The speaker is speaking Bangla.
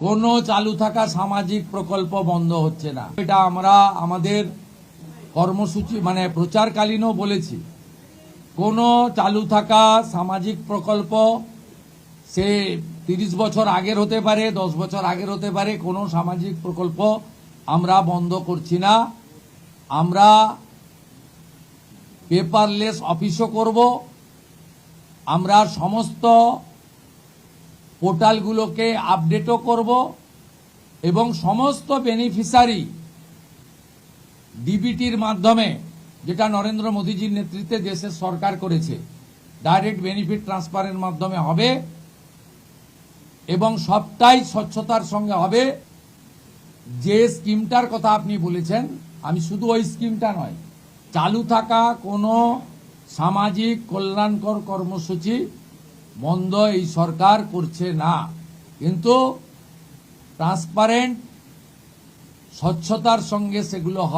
কোনো চালু থাকা সামাজিক প্রকল্প বন্ধ হচ্ছে না। এটা আমরা আমাদের কর্মসূচি প্রচারকালীনও বলেছি। কোনো চালু থাকা সামাজিক প্রকল্প সে 30 বছর আগের হতে পারে, 10 বছর আগের হতে পারে, কোনো সামাজিক প্রকল্প আমরা বন্ধ করছি না। আমরা পেপারলেস অফিসও করব। আমরা সমস্ত পোর্টালগুলোকে আপডেটও করব এবং সমস্ত বেনিফিশিয়ারি ডিবিটির মাধ্যমে, যেটা নরেন্দ্র মোদীজির নেতৃত্বে দেশের সরকার করেছে, ডাইরেক্ট বেনিফিট ট্রান্সফারের মাধ্যমে হবে এবং সবটাই স্বচ্ছতার সঙ্গে হবে। যে স্কিমটার কথা আপনি বলেছেন, আমি শুধু ওই স্কিমটা নয়, চালু থাকা কোনো সামাজিক কল্যাণকর কর্মসূচি বন্ধ এই সরকার করছে না, কিন্তু ট্রান্সপারেন্ট স্বচ্ছতার সঙ্গে সেগুলো হবে।